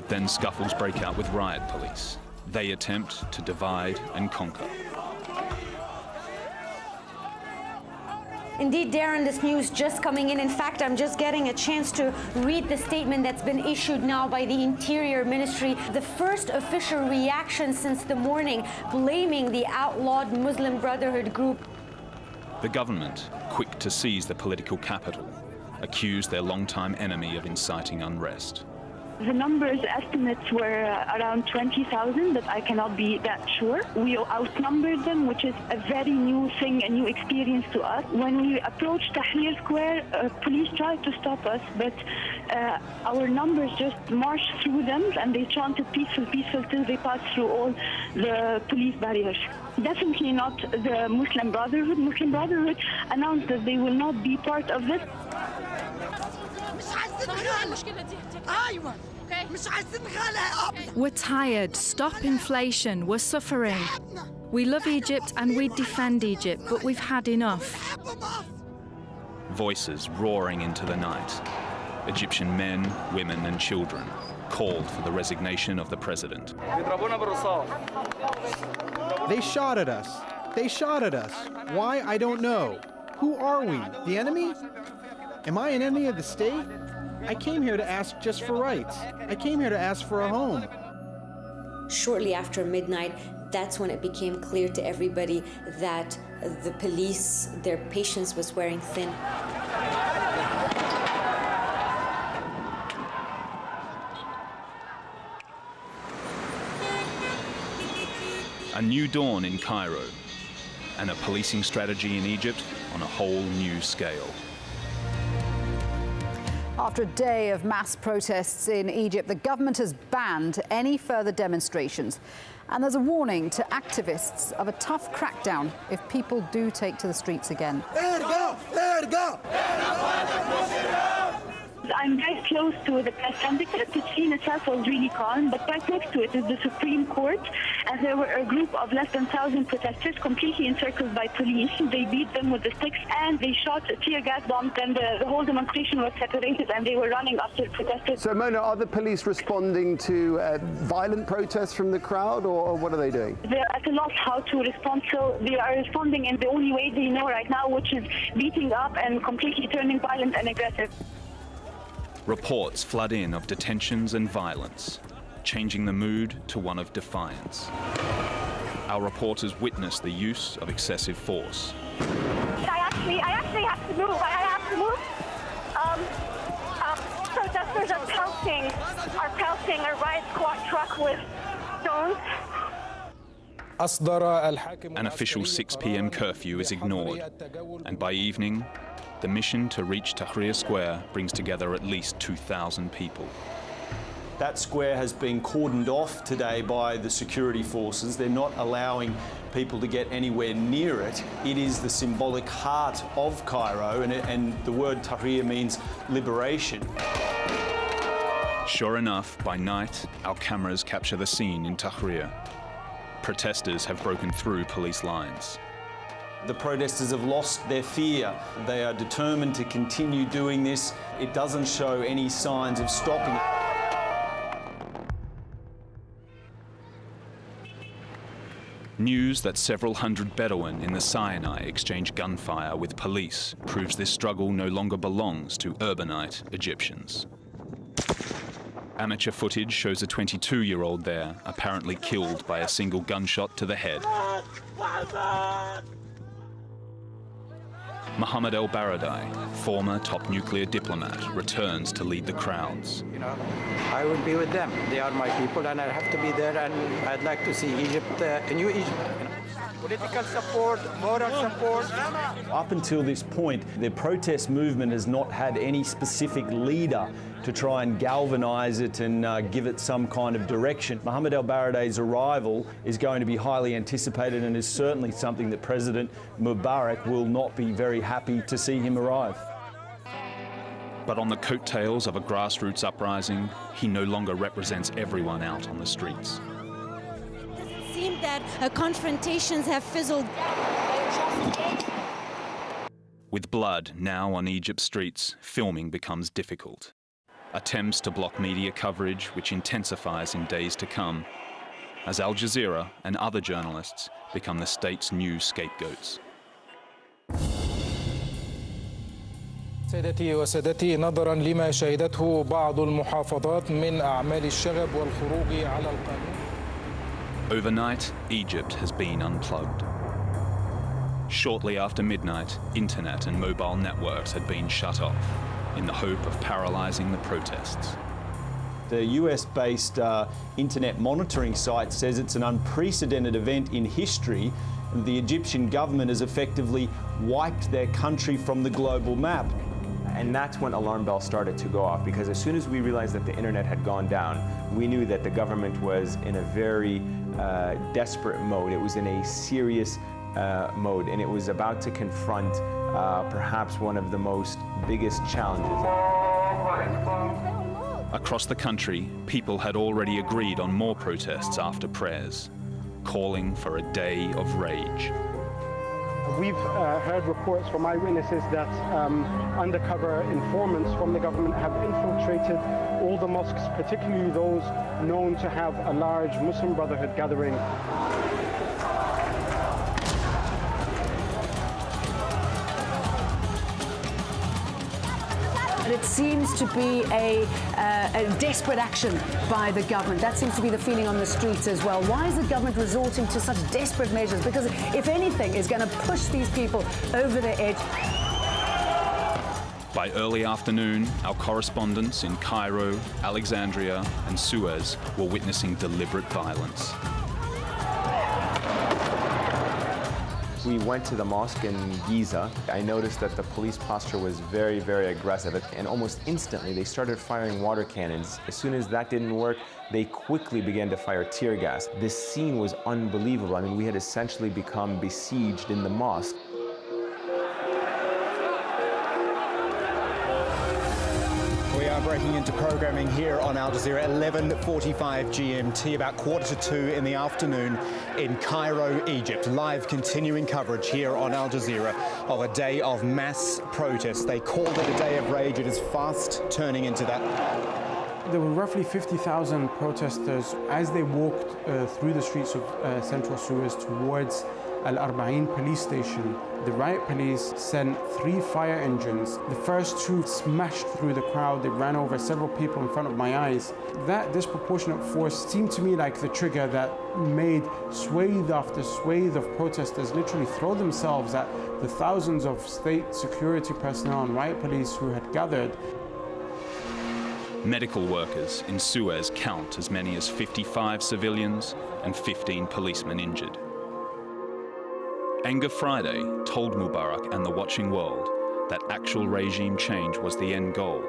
But then scuffles break out with riot police. They attempt to divide and conquer. Indeed, Darren, this news just coming in. In fact, I'm just getting a chance to read the statement that's been issued now by the Interior Ministry. The first official reaction since the morning, blaming the outlawed Muslim Brotherhood group. The government, quick to seize the political capital, accused their longtime enemy of inciting unrest. The numbers estimates were around 20,000, but I cannot be that sure. We outnumbered them, which is a very new thing, a new experience to us. When we approached Tahrir Square, police tried to stop us, but our numbers just marched through them and they chanted peaceful, peaceful till they passed through all the police barriers. Definitely not the Muslim Brotherhood. Muslim Brotherhood announced that they will not be part of this. We're tired. Stop inflation. We're suffering. We love Egypt and we defend Egypt, but we've had enough. Voices roaring into the night. Egyptian men, women and children called for the resignation of the president. They shot at us. They shot at us. Why? I don't know. Who are we? The enemy? Am I an enemy of the state? I came here to ask just for rights. I came here to ask for a home. Shortly after midnight, that's when it became clear to everybody that the police, their patience was wearing thin. A new dawn in Cairo, and a policing strategy in Egypt on a whole new scale. After a day of mass protests in Egypt, the government has banned any further demonstrations. And there's a warning to activists of a tough crackdown if people do take to the streets again. Let it go! Let it go! I'm very close to the press syndicate. The scene itself was really calm, but right next to it is the Supreme Court, and there were a group of less than 1,000 protesters completely encircled by police. They beat them with the sticks and they shot tear gas bombs, and the whole demonstration was separated and they were running after protesters. So, Mona, are the police responding to violent protests from the crowd, or what are they doing? They're at a loss how to respond, so they are responding in the only way they know right now, which is beating up and completely turning violent and aggressive. Reports flood in of detentions and violence, changing the mood to one of defiance. Our reporters witness the use of excessive force. I actually have to move. I have to move. Protesters are pelting a riot squad truck with stones. An official 6 p.m. curfew is ignored, and by evening, the mission to reach Tahrir Square brings together at least 2,000 people. That square has been cordoned off today by the security forces. They're not allowing people to get anywhere near it. It is the symbolic heart of Cairo, and the word Tahrir means liberation. Sure enough, by night, our cameras capture the scene in Tahrir. Protesters have broken through police lines. The protesters have lost their fear. They are determined to continue doing this. It doesn't show any signs of stopping. News that several hundred Bedouin in the Sinai exchange gunfire with police proves this struggle no longer belongs to urbanite Egyptians. Amateur footage shows a 22-year-old there apparently killed by a single gunshot to the head. Mohammed El-Baradei, former top nuclear diplomat, returns to lead the crowds. You know, I will be with them. They are my people, and I have to be there. And I'd like to see Egypt, a new Egypt. You know. Political support, moral support. Up until this point, the protest movement has not had any specific leader to try and galvanise it and give it some kind of direction. Mohammed El-Baradei's arrival is going to be highly anticipated and is certainly something that President Mubarak will not be very happy to see him arrive. But on the coattails of a grassroots uprising, he no longer represents everyone out on the streets. Does it seem that confrontations have fizzled? With blood now on Egypt's streets, filming becomes difficult. attempts to block media coverage, which intensifies in days to come, as Al Jazeera and other journalists become the state's new scapegoats. سيدتي وسادتي، نظرا لما شهدته بعض المحافظات من أعمال الشغب والخروج على القانون. Overnight, Egypt has been unplugged. Shortly after midnight, internet and mobile networks had been shut off in the hope of paralyzing the protests. The US-based internet monitoring site says it's an unprecedented event in history. The Egyptian government has effectively wiped their country from the global map. And that's when alarm bells started to go off, because as soon as we realized that the internet had gone down, we knew that the government was in a very desperate mode. It was in a serious mode, and it was about to confront perhaps one of the biggest challenges. Across the country, people had already agreed on more protests after prayers, calling for a day of rage. We've heard reports from eyewitnesses that undercover informants from the government have infiltrated all the mosques, particularly those known to have a large Muslim Brotherhood gathering. And it seems to be a desperate action by the government. That seems to be the feeling on the streets as well. Why is the government resorting to such desperate measures? Because if anything is going to push these people over the edge. By early afternoon, our correspondents in Cairo, Alexandria, and Suez were witnessing deliberate violence. We went to the mosque in Giza. I noticed that the police posture was very, very aggressive, and almost instantly they started firing water cannons. As soon as that didn't work, they quickly began to fire tear gas. This scene was unbelievable. I mean, we had essentially become besieged in the mosque. We are breaking into programming here on Al Jazeera, 11:45 GMT, about 1:45 in the afternoon in Cairo, Egypt. Live continuing coverage here on Al Jazeera of a day of mass protests. They called it a day of rage. It is fast turning into that. There were roughly 50,000 protesters as they walked through the streets of central Suez towards Al-Arba'in police station. The riot police sent 3 fire engines. The first 2 smashed through the crowd. They ran over several people in front of my eyes. That disproportionate force seemed to me like the trigger that made swathe after swathe of protesters literally throw themselves at the thousands of state security personnel and riot police who had gathered. Medical workers in Suez count as many as 55 civilians and 15 policemen injured. Anger Friday told Mubarak and the watching world that actual regime change was the end goal,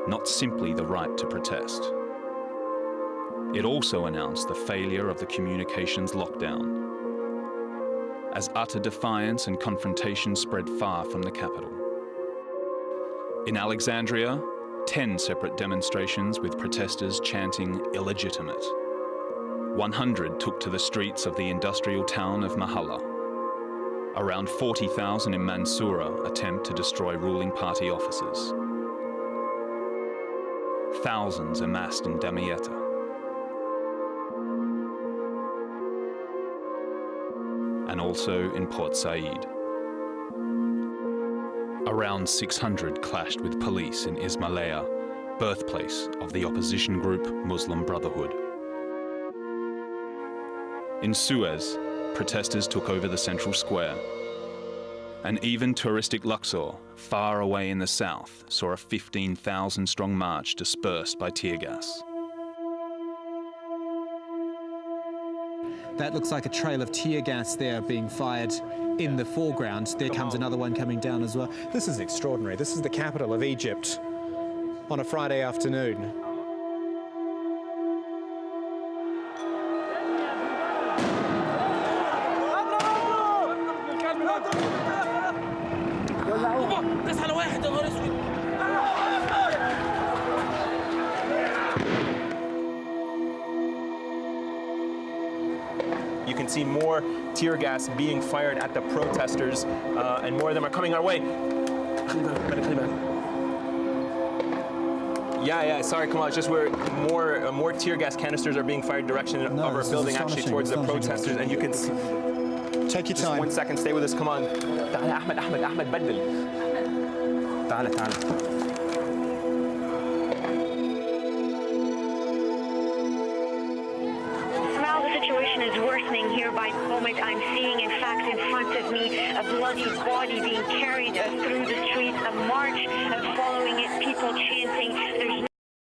not simply the right to protest. It also announced the failure of the communications lockdown, as utter defiance and confrontation spread far from the capital. In Alexandria, 10 separate demonstrations with protesters chanting illegitimate. 100 took to the streets of the industrial town of Mahalla. Around 40,000 in Mansoura attempt to destroy ruling party offices. Thousands amassed in Damietta. And also in Port Said. Around 600 clashed with police in Ismailia, birthplace of the opposition group Muslim Brotherhood. In Suez, protesters took over the central square. And even touristic Luxor, far away in the south, saw a 15,000-strong march dispersed by tear gas. That looks like a trail of tear gas there being fired in the foreground. There comes another one coming down as well. This is extraordinary. This is the capital of Egypt on a Friday afternoon. You can see more tear gas being fired at the protesters, and more of them are coming our way. Yeah, sorry, Kamal. It's just where more tear gas canisters are being fired direction of our building, actually towards the protesters, and you can see. Take your just time. 1 second, stay with us. Come on. تعال أحمد بدل. تعال. Now the situation is worsening here by the moment. I'm seeing, in fact, in front of me, a bloody body being carried through the streets, a march following it, people chanting, "There's